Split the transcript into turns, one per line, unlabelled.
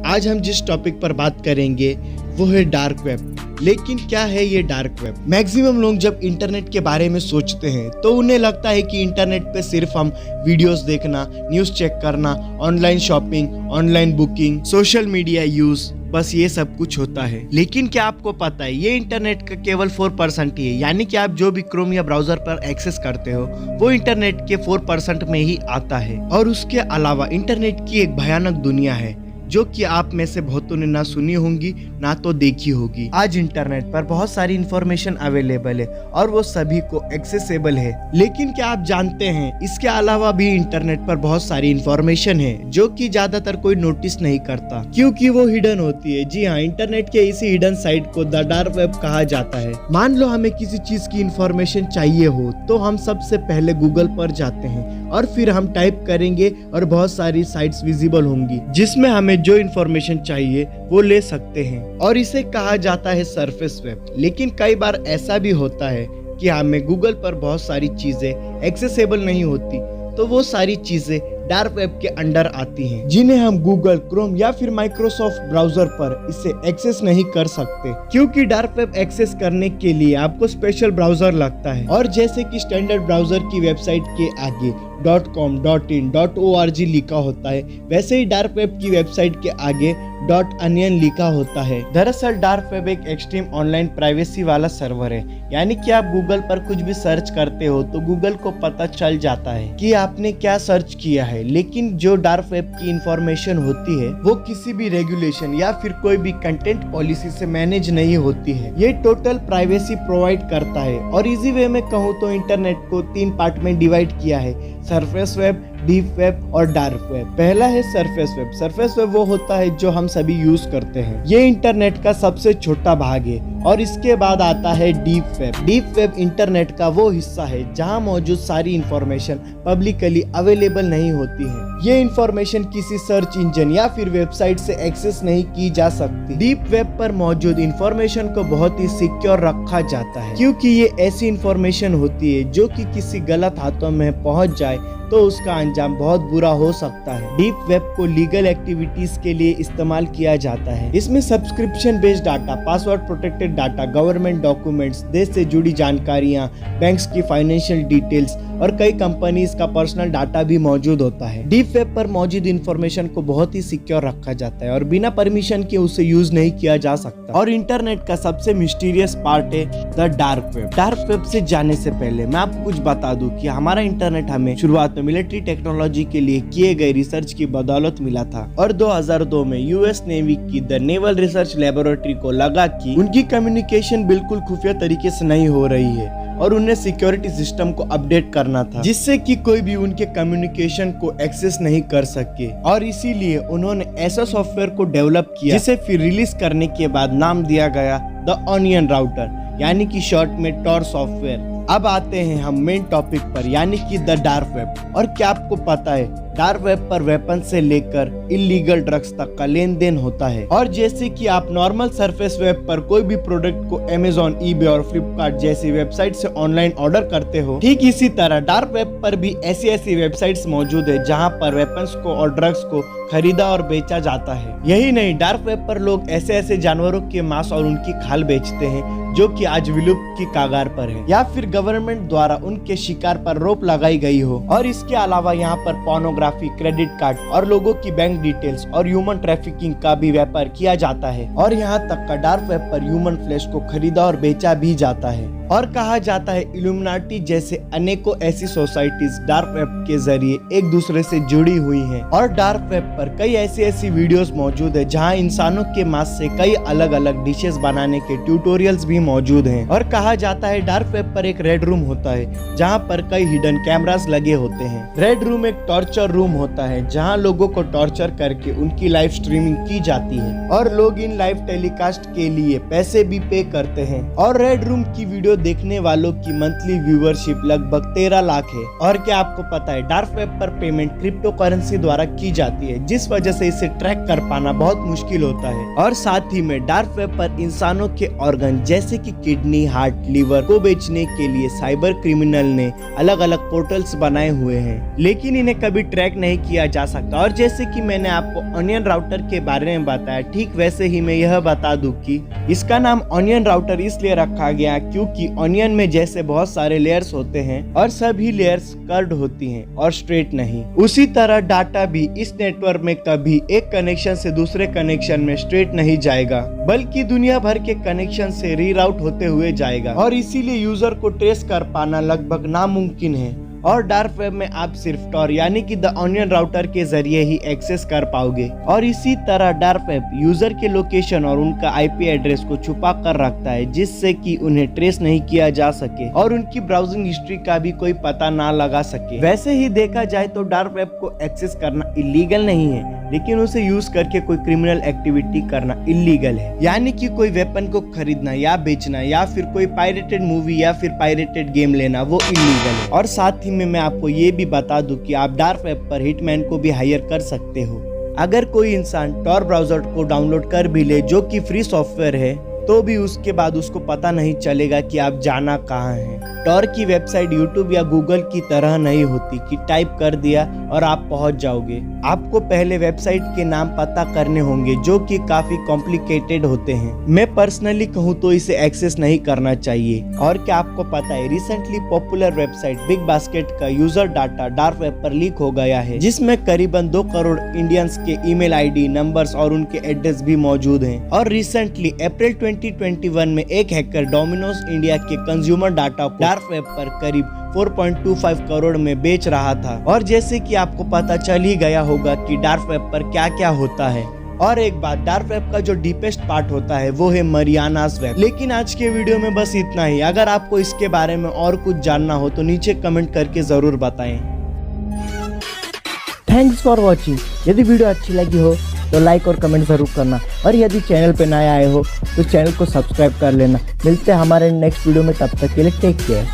आज हम जिस टॉपिक पर बात करेंगे वो है डार्क वेब। लेकिन क्या है ये डार्क वेब? मैक्सिमम लोग जब इंटरनेट के बारे में सोचते हैं तो उन्हें लगता है कि इंटरनेट पे सिर्फ हम वीडियोस देखना, न्यूज़ चेक करना, online shopping, online booking, social media use, बस ये सब कुछ होता है। लेकिन क्या आपको पता है ये इंटरनेट का केवल 4% ही है। यानी कि आप जो भी क्रोम या ब्राउजर पर एक्सेस करते हो वो इंटरनेट के 4% में ही आता है। और उसके अलावा इंटरनेट की एक भयानक दुनिया है जो कि आप में से बहुतों ने ना सुनी होंगी ना तो देखी होगी। आज इंटरनेट पर बहुत सारी इंफॉर्मेशन अवेलेबल है और वो सभी को एक्सेसिबल है। लेकिन क्या आप जानते हैं इसके अलावा भी इंटरनेट पर बहुत सारी इंफॉर्मेशन है जो कि ज्यादातर कोई नोटिस नहीं करता क्योंकि वो हिडन होती है। जी हाँ, इंटरनेट के इसी हिडन साइट को द डार्क वेब कहा जाता है। मान लो हमें किसी चीज की इंफॉर्मेशन चाहिए हो तो हम सबसे पहले गूगल पर जाते हैं और फिर हम टाइप करेंगे और बहुत सारी साइट्स विजिबल होंगी जिसमें हमें जो इंफॉर्मेशन चाहिए वो ले सकते हैं और इसे कहा जाता है सरफेस वेब। लेकिन कई बार ऐसा भी होता है कि हमें गूगल पर बहुत सारी चीजें एक्सेसिबल नहीं होती तो वो सारी चीजें डार्क वेब के अंडर आती हैं जिन्हें हम गूगल, क्रोम या फिर माइक्रोसॉफ्ट ब्राउजर पर इसे एक्सेस नहीं कर सकते क्योंकि डार्क वेब एक्सेस करने के लिए आपको स्पेशल ब्राउजर लगता है। और जैसे कि स्टैंडर्ड ब्राउजर की वेबसाइट के आगे .com, .in, .org लिखा होता है वैसे ही डार्क वेब की वेबसाइट के आगे .onion लिखा होता है। दरअसल डार्क वेब एक एक्सट्रीम ऑनलाइन प्राइवेसी वाला सर्वर है। यानी कि आप गूगल पर कुछ भी सर्च करते हो तो गूगल को पता चल जाता है कि आपने क्या सर्च किया है। लेकिन जो डार्क वेब की इंफॉर्मेशन होती है वो किसी भी रेगुलेशन या फिर कोई भी कंटेंट पॉलिसी से मैनेज नहीं होती है। ये टोटल प्राइवेसी प्रोवाइड करता है। और इजी वे में कहूँ तो इंटरनेट को 3 पार्ट में डिवाइड किया है, सरफेस वेब, डीप वेब और डार्क वेब। पहला है सरफेस वेब। सरफेस वेब वो होता है जो हम सभी यूज करते हैं। ये इंटरनेट का सबसे छोटा भाग है। और इसके बाद आता है deep web. Deep web internet का वो हिस्सा है जहां मौजूद सारी इंफॉर्मेशन पब्लिकली अवेलेबल नहीं होती है। ये इंफॉर्मेशन किसी सर्च इंजन या फिर वेबसाइट से एक्सेस नहीं की जा सकती। डीप वेब पर मौजूद इंफॉर्मेशन को बहुत ही सिक्योर रखा जाता है क्योंकि ये ऐसी इंफॉर्मेशन होती है जो कि किसी गलत हाथों में पहुंच जाए तो उसका अंजाम बहुत बुरा हो सकता है। डीप वेब को लीगल एक्टिविटीज के लिए इस्तेमाल किया जाता है। इसमें subscription based data, password protected data, government documents, देश से जुड़ी जानकारियां, बैंक्स की फाइनेंशियल डिटेल्स और कई कंपनीज का पर्सनल डाटा भी मौजूद होता है। डीप वेब पर मौजूद इंफॉर्मेशन को बहुत ही सिक्योर रखा जाता है और बिना परमिशन के उसे यूज नहीं किया जा सकता। और इंटरनेट का सबसे मिस्टीरियस पार्ट है the dark web. Dark web से जाने से पहले मैं आपको कुछ बता दूं कि हमारा इंटरनेट हमें शुरुआत में मिलिट्री टेक्नोलॉजी के लिए किए गए रिसर्च की बदौलत मिला था। और 2002 में यूएस नेवी की द नेवल रिसर्च लेबोरेटरी को लगा कि उनकी कम्युनिकेशन बिल्कुल खुफिया तरीके से नहीं हो रही है और उन्हें सिक्योरिटी सिस्टम को अपडेट करना था जिससे कि कोई भी उनके कम्युनिकेशन को एक्सेस नहीं कर सके। और इसीलिए उन्होंने ऐसा सॉफ्टवेयर को डेवलप किया जिसे फिर रिलीज करने के बाद नाम दिया गया द ऑनियन राउटर, यानी कि शॉर्ट में टॉर सॉफ्टवेयर। अब आते हैं हम मेन टॉपिक पर, यानी कि द डार्क वेब। और क्या आपको पता है डार्क वेब पर वेपन से लेकर इलीगल ड्रग्स तक का लेन देन होता है। और जैसे कि आप नॉर्मल सरफेस वेब पर कोई भी प्रोडक्ट को अमेज़न, ईबे और फ्लिपकार्ट जैसी वेबसाइट से ऑनलाइन ऑर्डर करते हो, ठीक इसी तरह डार्क वेब पर भी ऐसी वेबसाइट्स मौजूद है जहां पर वेपन्स को और ड्रग्स को खरीदा और बेचा जाता है। यही नहीं, डार्क वेब पर लोग ऐसे जानवरों के मांस और उनकी खाल बेचते हैं जो कि आज विलुप्त की कगार पर है या फिर गवर्नमेंट द्वारा उनके शिकार पर रोक लगाई गई हो। और इसके अलावा यहाँ पर पोर्नोग्राफी, क्रेडिट कार्ड और लोगों की बैंक डिटेल्स और ह्यूमन ट्रैफिकिंग का भी व्यापार किया जाता है। और यहाँ तक का डार्क वेब पर ह्यूमन फ्लैश को खरीदा और बेचा भी जाता है। और कहा जाता है इल्यूमिनाटी जैसे अनेकों ऐसी सोसाइटीज डार्क वेब के जरिए एक दूसरे से जुड़ी हुई हैं। और डार्क वेब पर कई ऐसी वीडियोस मौजूद है जहां इंसानों के मांस से कई अलग अलग डिशेस बनाने के ट्यूटोरियल्स भी मौजूद हैं। और कहा जाता है डार्क वेब पर एक रेड रूम होता है जहां पर कई हिडन कैमरास लगे होते हैं। रेड रूम एक टॉर्चर रूम होता है जहां लोगों को टॉर्चर करके उनकी लाइव स्ट्रीमिंग की जाती है और लोग इन लाइव टेलीकास्ट के लिए पैसे भी पे करते हैं। और रेड रूम की वीडियो देखने वालों की मंथली व्यूवरशिप लगभग 13 लाख है। और क्या आपको पता है डार्क वेब पर पेमेंट क्रिप्टो करेंसी द्वारा की जाती है, जिस वजह से इसे ट्रैक कर पाना बहुत मुश्किल होता है। और साथ ही में डार्क वेब पर इंसानों के ऑर्गन जैसे कि किडनी, हार्ट, लीवर को बेचने के लिए साइबर क्रिमिनल ने अलग अलग पोर्टल्स बनाए हुए हैं, लेकिन इन्हें कभी ट्रैक नहीं किया जा सकता। और जैसे कि मैंने आपको ऑनियन राउटर के बारे में बताया, ठीक वैसे ही मैं यह बता दूं कि इसका नाम ऑनियन राउटर इसलिए रखा गया क्योंकि ऑनियन में जैसे बहुत सारे लेयर्स होते हैं और सभी लेयर्स कर्व्ड होती हैं और स्ट्रेट नहीं, उसी तरह डाटा भी इस नेटवर्क में कभी एक कनेक्शन से दूसरे कनेक्शन में स्ट्रेट नहीं जाएगा, बल्कि दुनिया भर के कनेक्शन से रीराउट होते हुए जाएगा। और इसीलिए यूजर को ट्रेस कर पाना लगभग नामुमकिन है। और डार्क वेब में आप सिर्फ टॉर यानी कि द ऑनियन राउटर के जरिए ही एक्सेस कर पाओगे। और इसी तरह डार्क वेब यूजर के लोकेशन और उनका आईपी एड्रेस को छुपा कर रखता है, जिससे कि उन्हें ट्रेस नहीं किया जा सके और उनकी ब्राउजिंग हिस्ट्री का भी कोई पता ना लगा सके। वैसे ही देखा जाए तो डार्क वेब को एक्सेस करना इलीगल नहीं है, लेकिन उसे यूज करके कोई क्रिमिनल एक्टिविटी करना इलीगल है। यानी कि कोई वेपन को खरीदना या बेचना या फिर कोई पायरेटेड मूवी या फिर पायरेटेड गेम लेना वो इलीगल है। और साथ ही में मैं आपको ये भी बता दूं कि आप डार्क वेब पर हिटमैन को भी हायर कर सकते हो। अगर कोई इंसान टॉर ब्राउजर को डाउनलोड कर भी ले, जो कि फ्री सॉफ्टवेयर है, तो भी उसके बाद उसको पता नहीं चलेगा कि आप जाना कहाँ है। टॉर की वेबसाइट यूट्यूब या गूगल की तरह नहीं होती कि टाइप कर दिया और आप पहुंच जाओगे। आपको पहले वेबसाइट के नाम पता करने होंगे, जो कि काफी कॉम्प्लिकेटेड होते हैं। मैं पर्सनली कहूँ तो इसे एक्सेस नहीं करना चाहिए। और क्या आपको पता है recently popular website big basket का यूजर डाटा डार्क वेब पर लीक हो गया है, जिसमें करीबन 2 करोड़ इंडियंस के ईमेल आईडी, नंबर्स और उनके एड्रेस भी मौजूद हैं। और रिसेंटली अप्रैल 2021 में एक हैकर डोमिनोज इंडिया के कंज्यूमर डाटा को डार्क वेब पर करीब 4.25 करोड़ में बेच रहा था। और जैसे कि आपको पता चल ही गया होगा कि डार्क वेब पर क्या क्या होता है। और एक बात, डार्क वेब का जो डीपेस्ट पार्ट होता है वो है मरियानास वेब। लेकिन आज के वीडियो में बस इतना ही। अगर आपको इसके बारे में और कुछ जानना हो तो नीचे कमेंट करके जरूर बताएं।
Thanks for watching. यदि वीडियो अच्छी लगी हो तो लाइक और कमेंट जरूर करना, और यदि चैनल पे नए आए हो तो चैनल को सब्सक्राइब कर लेना। मिलते हैं हमारे नेक्स्ट वीडियो में, तब तक के लिए टेक केयर।